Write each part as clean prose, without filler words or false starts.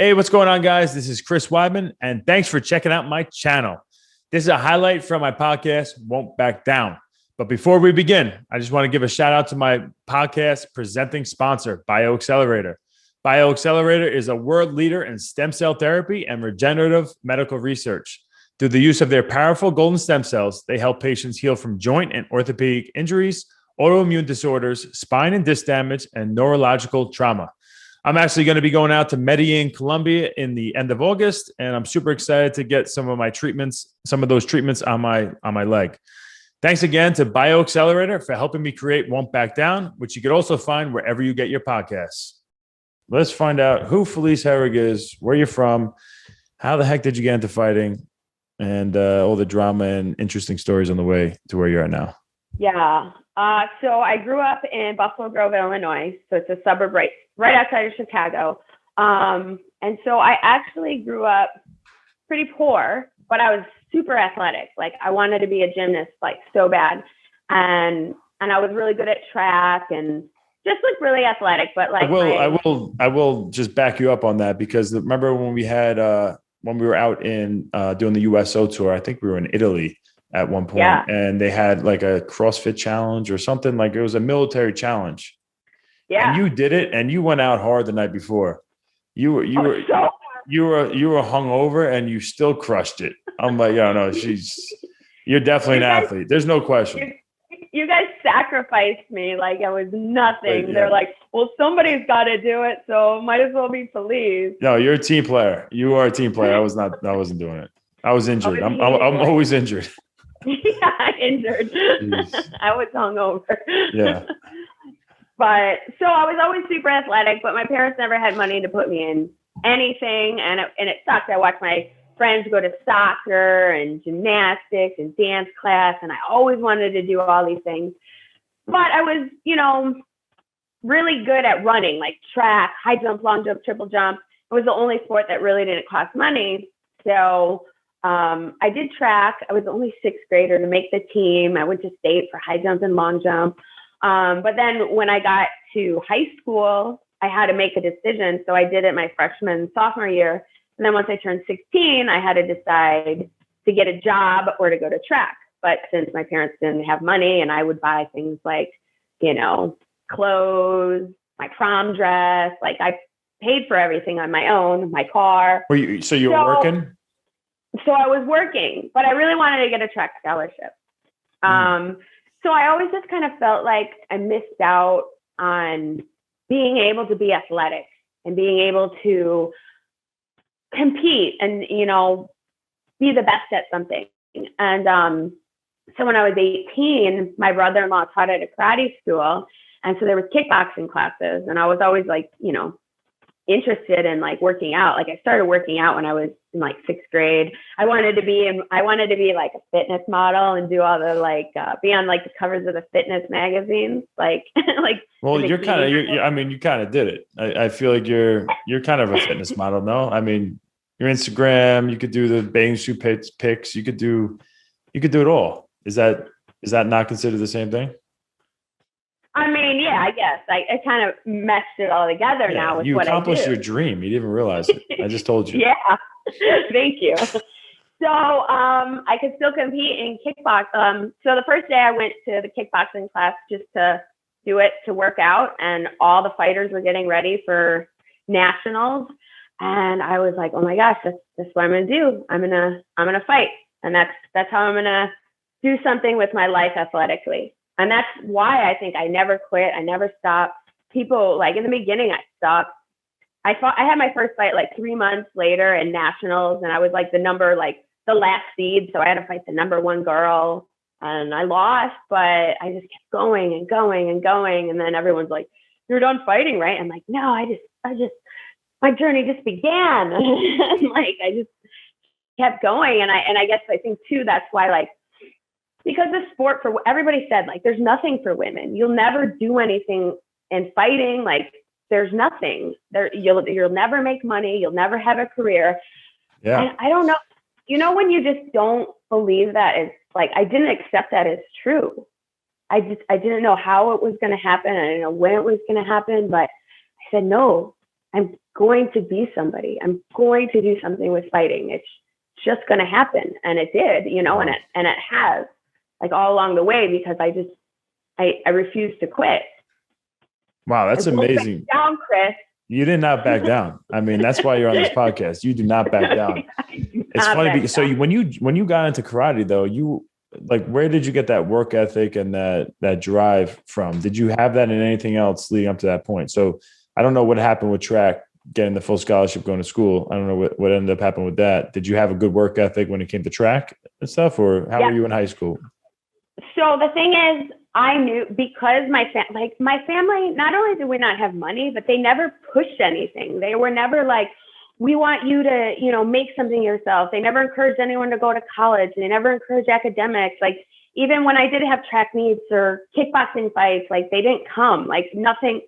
Hey, what's going on, guys? This is Chris Weidman, and thanks for checking out my channel. This is a highlight from my podcast, Won't Back Down. But before we begin, I just want to give a shout out to my podcast presenting sponsor, BioXcellerator. BioXcellerator is a world leader in stem cell therapy and regenerative medical research. Through the use of their powerful golden stem cells, they help patients heal from joint and orthopedic injuries, autoimmune disorders, spine and disc damage, and neurological trauma. I'm actually going to be going out to Medellin, Colombia in the end of August, and I'm super excited to get some of those treatments on my leg. Thanks again to BioXcellerator for helping me create Won't Back Down, which you could also find wherever you get your podcasts. Let's find out who Felice Herrig is, where you're from, how the heck did you get into fighting, and all the drama and interesting stories on the way to where you're at now. Yeah. So I grew up in Buffalo Grove, Illinois. So it's a suburb right outside of Chicago. And so I actually grew up pretty poor, but I was super athletic. Like I wanted to be a gymnast, like so bad. And I was really good at track and just like really athletic, but like I will just back you up on that, because remember when we were out in doing the USO tour, I think we were in Italy at one point, and they had like a CrossFit challenge or something, like it was a military challenge. Yeah. And you did it, and you went out hard the night before. You were hungover, and you still crushed it. I'm like, oh no, you're definitely an athlete. There's no question. You guys sacrificed me like I was nothing. Yeah. They're like, well, somebody's got to do it, so might as well be Felice. No, you're a team player. You are a team player. I wasn't doing it. I was injured. I'm always injured. Yeah, injured. I was hungover. Yeah. But so I was always super athletic, but my parents never had money to put me in anything. And it sucked. I watched my friends go to soccer and gymnastics and dance class. And I always wanted to do all these things. But I was, really good at running, like track, high jump, long jump, triple jump. It was the only sport that really didn't cost money. So I did track. I was the only sixth grader to make the team. I went to state for high jump and long jump. But then when I got to high school, I had to make a decision. So I did it my freshman and sophomore year. And then once I turned 16, I had to decide to get a job or to go to track. But since my parents didn't have money, and I would buy things like, clothes, my prom dress, like I paid for everything on my own, my car. So you were working? So I was working, but I really wanted to get a track scholarship. So I always just kind of felt like I missed out on being able to be athletic and being able to compete and, be the best at something. And so when I was 18, my brother-in-law taught at a karate school. And so there was kickboxing classes, and I was always like, interested in like working out. Like I started working out when I was in like sixth grade. I wanted to be like a fitness model and do all the be on like the covers of the fitness magazines. Well, you kind of did it. I feel like you're kind of a fitness model. No, I mean, your Instagram, you could do the bathing suit pics. You could do it all. Is that not considered the same thing? I mean, yeah, I guess I kind of meshed it all together now with you what I do. You accomplished your dream. You didn't even realize it. I just told you. Yeah. Thank you. So I could still compete in kickbox. So the first day I went to the kickboxing class just to do it, to work out, and all the fighters were getting ready for nationals. And I was like, oh my gosh, that's what I'm going to do. I'm going to fight. And that's how I'm going to do something with my life athletically. And that's why I think I never quit. I never stopped. People, like in the beginning, I stopped. I had my first fight like 3 months later in nationals, and I was like the last seed. So I had to fight the number one girl, and I lost, but I just kept going and going and going. And then everyone's like, you're done fighting, right? I'm like, no, I just, my journey just began. And like, I just kept going. And I guess I think too, that's why because the sport for everybody said, there's nothing for women. You'll never do anything in fighting. There's nothing there. You'll never make money. You'll never have a career. Yeah. And I don't know, when you just don't believe that it's I didn't accept that as true. I didn't know how it was going to happen. I didn't know when it was going to happen, but I said, no, I'm going to be somebody. I'm going to do something with fighting. It's just going to happen. And it did, and it has, like, all along the way, because I refused to quit. Wow, that's amazing. Back down, Chris. You did not back down. I mean, that's why you're on this podcast. You do not back down. It's funny because when you got into karate, though, where did you get that work ethic and that drive from? Did you have that in anything else leading up to that point? So I don't know what happened with track, getting the full scholarship, going to school. I don't know what ended up happening with that. Did you have a good work ethic when it came to track and stuff, or how were you in high school? So the thing is, I knew, because my family, not only did we not have money, but they never pushed anything. They were never like, we want you to, make something yourself. They never encouraged anyone to go to college. They never encouraged academics. Like, even when I did have track meets or kickboxing fights, like, they didn't come, like, nothing.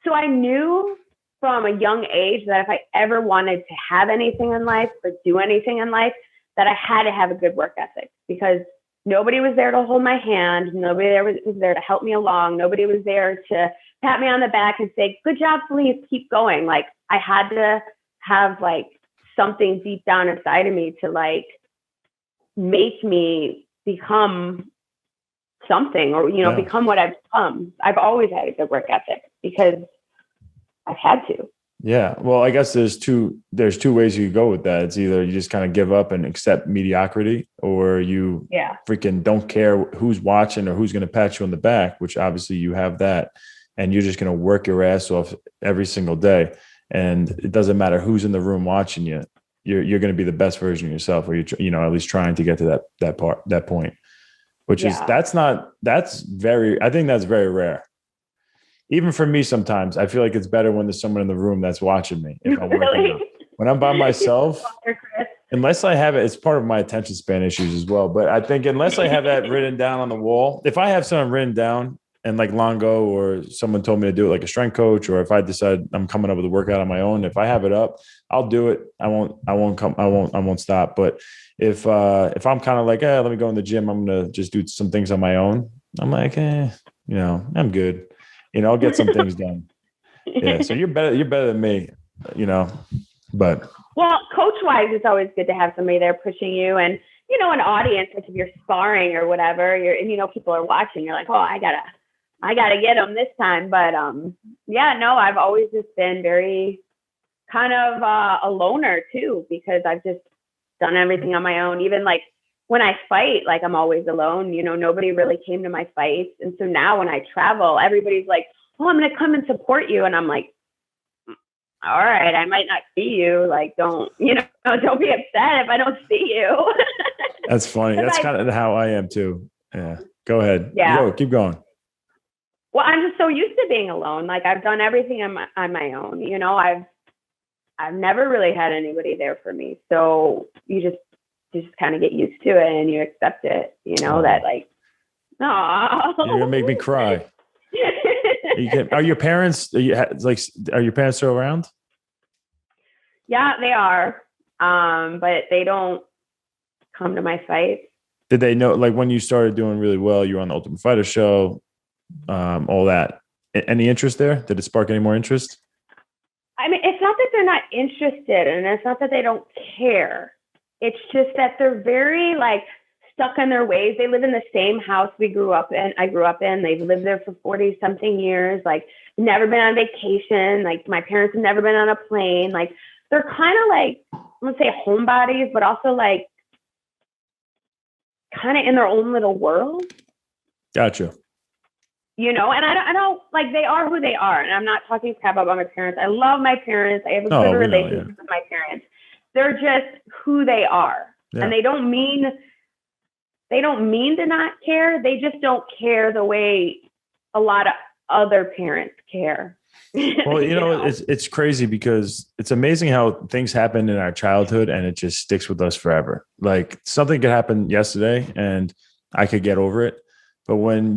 So I knew from a young age that if I ever wanted to have anything in life or do anything in life, that I had to have a good work ethic, because nobody was there to hold my hand. Nobody was there to help me along. Nobody was there to pat me on the back and say, good job, Felice, keep going. Like, I had to have, like, something deep down inside of me to, like, make me become something, or, become what I've become. I've always had a good work ethic because I've had to. Yeah. Well, I guess there's two ways you could go with that. It's either you just kind of give up and accept mediocrity, or you freaking don't care who's watching or who's going to pat you on the back, which obviously you have that, and you're just going to work your ass off every single day. And it doesn't matter who's in the room watching you. You're going to be the best version of yourself, or at least trying to get to that point, which is, I think that's very rare. Even for me, sometimes I feel like it's better when there's someone in the room that's watching me. If I'm working out. When I'm by myself, unless I have it, it's part of my attention span issues as well. But I think unless I have that written down on the wall, if I have something written down and like Longo or someone told me to do it, like a strength coach, or if I decide I'm coming up with a workout on my own, if I have it up, I'll do it. I won't stop. But if I'm kind of like, let me go in the gym, I'm going to just do some things on my own. I'm like, I'm good. I'll get some things done. Yeah. So you're better than me, but. Well, coach wise, it's always good to have somebody there pushing you, and, an audience, like if you're sparring or whatever, people are watching, you're like, oh, I gotta get them this time. But, I've always just been very kind of a loner too, because I've just done everything on my own. Even like when I fight, like, I'm always alone, nobody really came to my fights. And so now when I travel, everybody's like, oh, I'm going to come and support you. And I'm like, all right, I might not see you. Like, don't be upset if I don't see you. That's funny. That's kind of how I am too. Yeah. Go ahead. Yeah. Keep going. Well, I'm just so used to being alone. Like, I've done everything on my own. I've never really had anybody there for me. So you just kind of get used to it and you accept it, that, like, oh, you're gonna make me cry. Are your parents still around? Yeah, they are. But they don't come to my fights. Did they know, like, when you started doing really well, you were on the Ultimate Fighter show, all that, any interest there? Did it spark any more interest? I mean, it's not that they're not interested, and it's not that they don't care. It's just that they're very, like, stuck in their ways. They live in the same house I grew up in. They've lived there for 40 something years, like, never been on vacation. Like, my parents have never been on a plane. Like, they're kind of like, I wouldn't say homebodies, but also like kind of in their own little world. Gotcha. And I don't like, they are who they are. And I'm not talking crap about my parents. I love my parents. I have a good relationship with my parents. They're just who they are. Yeah. And they don't mean to not care. They just don't care the way a lot of other parents care. Well, it's crazy because it's amazing how things happen in our childhood and it just sticks with us forever. Like, something could happen yesterday and I could get over it. But when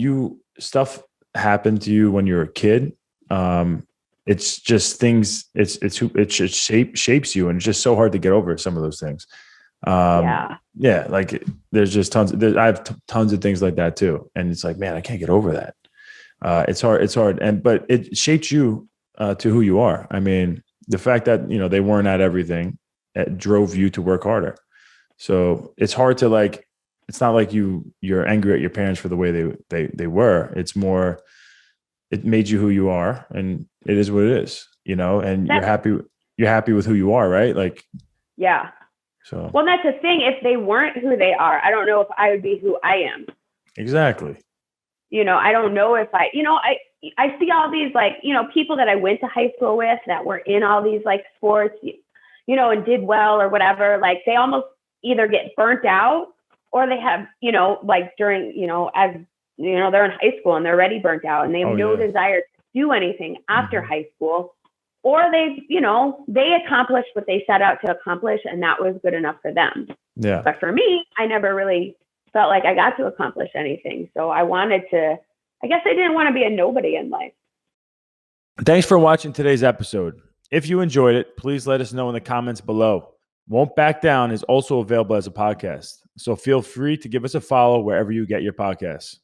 stuff happened to you when you're a kid, it's just things, it shapes you, and it's just so hard to get over some of those things. Like, there's just tons. I have tons of things like that too, and it's like, man, I can't get over that. It's hard, but it shapes you to who you are. I mean, the fact that, you know, they weren't at everything, it drove you to work harder. So it's hard to like, it's not like you're angry at your parents for the way they were. It's more, it made you who you are, and it is what it is, you know, and you're happy with who you are, right? Like, yeah. So, well, that's the thing. If they weren't who they are, I don't know if I would be who I am. Exactly. You know, I don't know if I see all these, like, you know, people that I went to high school with that were in all these like sports, you know, and did well or whatever. Like they almost either get burnt out, or they have, you know, like during, you know, as you know, they're in high school and they're already burnt out and they have no desire to do anything after high school. Or they, you know, they accomplished what they set out to accomplish, and that was good enough for them. Yeah. But for me, I never really felt like I got to accomplish anything. So I guess I didn't want to be a nobody in life. Thanks for watching today's episode. If you enjoyed it, please let us know in the comments below. Won't Back Down is also available as a podcast, so feel free to give us a follow wherever you get your podcasts.